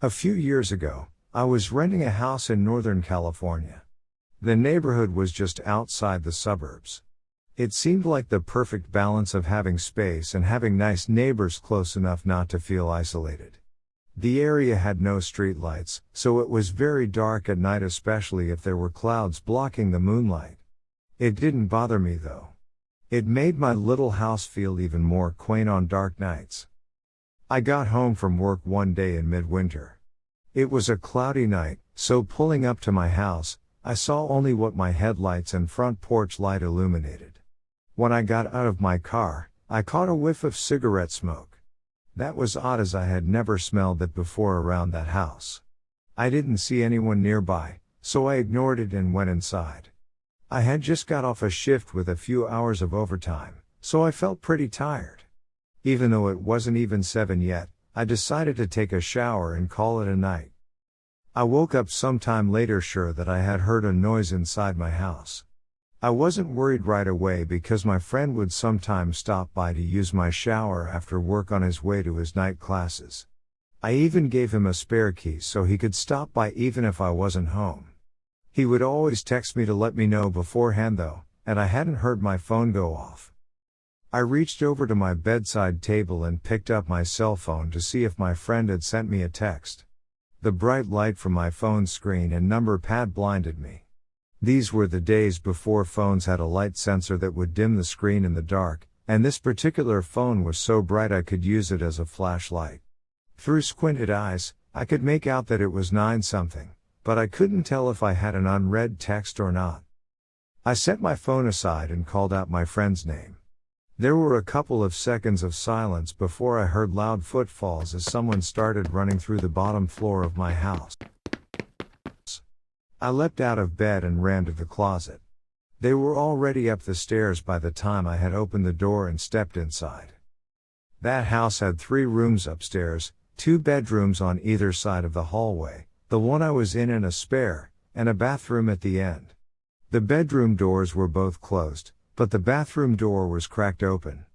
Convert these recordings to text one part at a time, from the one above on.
A few years ago, I was renting a house in Northern California. The neighborhood was just outside the suburbs. It seemed like the perfect balance of having space and having nice neighbors close enough not to feel isolated. The area had no streetlights, so it was very dark at night, especially if there were clouds blocking the moonlight. It didn't bother me though. It made my little house feel even more quaint on dark nights. I got home from work one day in midwinter. It was a cloudy night, so pulling up to my house, I saw only what my headlights and front porch light illuminated. When I got out of my car, I caught a whiff of cigarette smoke. That was odd, as I had never smelled it before around that house. I didn't see anyone nearby, so I ignored it and went inside. I had just got off a shift with a few hours of overtime, so I felt pretty tired. Even though it wasn't even 7 yet, I decided to take a shower and call it a night. I woke up sometime later sure that I had heard a noise inside my house. I wasn't worried right away because my friend would sometimes stop by to use my shower after work on his way to his night classes. I even gave him a spare key so he could stop by even if I wasn't home. He would always text me to let me know beforehand though, and I hadn't heard my phone go off. I reached over to my bedside table and picked up my cell phone to see if my friend had sent me a text. The bright light from my phone's screen and number pad blinded me. These were the days before phones had a light sensor that would dim the screen in the dark, and this particular phone was so bright I could use it as a flashlight. Through squinted eyes, I could make out that it was 9-something, but I couldn't tell if I had an unread text or not. I set my phone aside and called out my friend's name. There were a couple of seconds of silence before I heard loud footfalls as someone started running through the bottom floor of my house. I leapt out of bed and ran to the closet. They were already up the stairs by the time I had opened the door and stepped inside. That house had 3 rooms upstairs, 2 bedrooms on either side of the hallway, the one I was in and a spare, and a bathroom at the end. The bedroom doors were both closed, but the bathroom door was cracked open.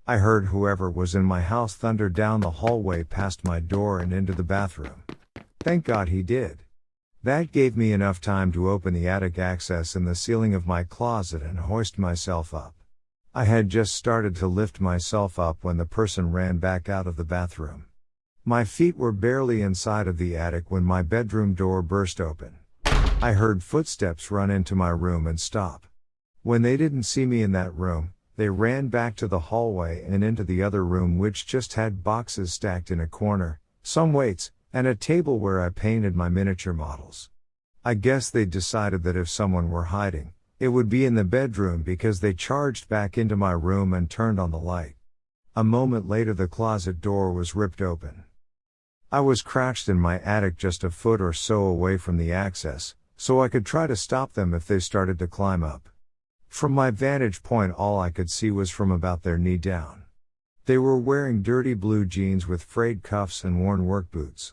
I heard whoever was in my house thunder down the hallway past my door and into the bathroom. Thank God he did. That gave me enough time to open the attic access in the ceiling of my closet and hoist myself up. I had just started to lift myself up when the person ran back out of the bathroom. My feet were barely inside of the attic when my bedroom door burst open. I heard footsteps run into my room and stop. When they didn't see me in that room, they ran back to the hallway and into the other room, which just had boxes stacked in a corner, some weights, and a table where I painted my miniature models. I guess they decided that if someone were hiding, it would be in the bedroom because they charged back into my room and turned on the light. A moment later the closet door was ripped open. I was crouched in my attic just a foot or so away from the access, so I could try to stop them if they started to climb up. From my vantage point all I could see was from about their knee down. They were wearing dirty blue jeans with frayed cuffs and worn work boots.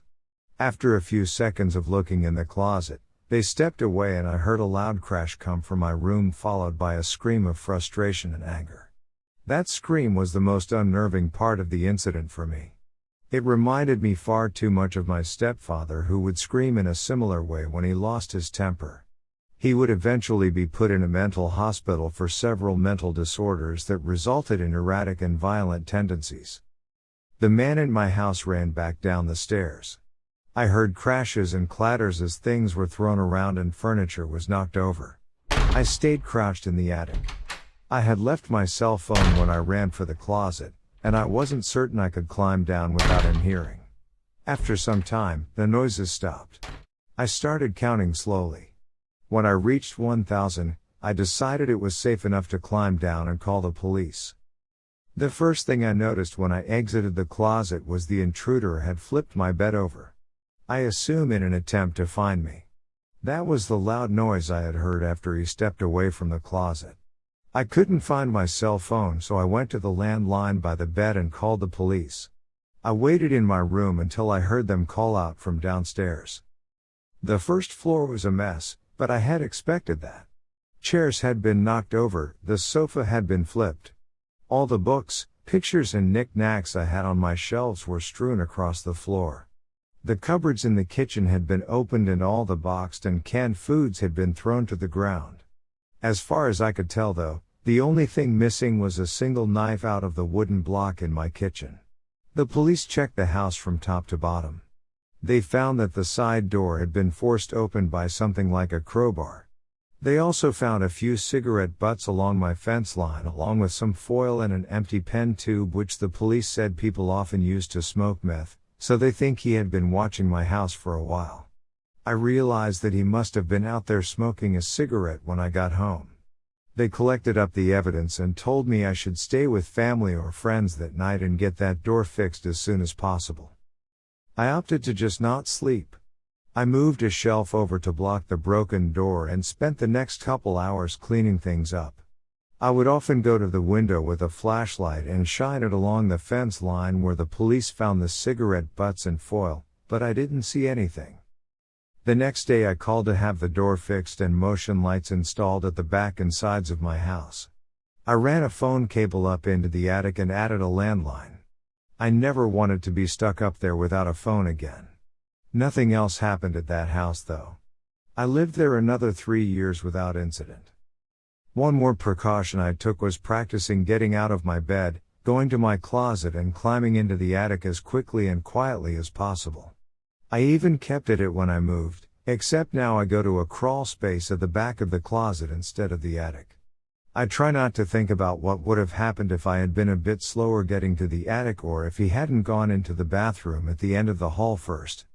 After a few seconds of looking in the closet, they stepped away and I heard a loud crash come from my room, followed by a scream of frustration and anger. That scream was the most unnerving part of the incident for me. It reminded me far too much of my stepfather, who would scream in a similar way when he lost his temper. He would eventually be put in a mental hospital for several mental disorders that resulted in erratic and violent tendencies. The man in my house ran back down the stairs. I heard crashes and clatters as things were thrown around and furniture was knocked over. I stayed crouched in the attic. I had left my cell phone when I ran for the closet, and I wasn't certain I could climb down without him hearing. After some time, the noises stopped. I started counting slowly. When I reached 1,000, I decided it was safe enough to climb down and call the police. The first thing I noticed when I exited the closet was the intruder had flipped my bed over. I assume in an attempt to find me. That was the loud noise I had heard after he stepped away from the closet. I couldn't find my cell phone, so I went to the landline by the bed and called the police. I waited in my room until I heard them call out from downstairs. The first floor was a mess, but I had expected that. Chairs had been knocked over, the sofa had been flipped. All the books, pictures and knickknacks I had on my shelves were strewn across the floor. The cupboards in the kitchen had been opened and all the boxed and canned foods had been thrown to the ground. As far as I could tell though, the only thing missing was a single knife out of the wooden block in my kitchen. The police checked the house from top to bottom. They found that the side door had been forced open by something like a crowbar. They also found a few cigarette butts along my fence line along with some foil and an empty pen tube which the police said people often use to smoke meth, so they think he had been watching my house for a while. I realized that he must have been out there smoking a cigarette when I got home. They collected up the evidence and told me I should stay with family or friends that night and get that door fixed as soon as possible. I opted to just not sleep. I moved a shelf over to block the broken door and spent the next couple hours cleaning things up. I would often go to the window with a flashlight and shine it along the fence line where the police found the cigarette butts and foil, but I didn't see anything. The next day I called to have the door fixed and motion lights installed at the back and sides of my house. I ran a phone cable up into the attic and added a landline. I never wanted to be stuck up there without a phone again. Nothing else happened at that house though. I lived there another 3 years without incident. One more precaution I took was practicing getting out of my bed, going to my closet and climbing into the attic as quickly and quietly as possible. I even kept at it when I moved, except now I go to a crawl space at the back of the closet instead of the attic. I try not to think about what would have happened if I had been a bit slower getting to the attic or if he hadn't gone into the bathroom at the end of the hall first.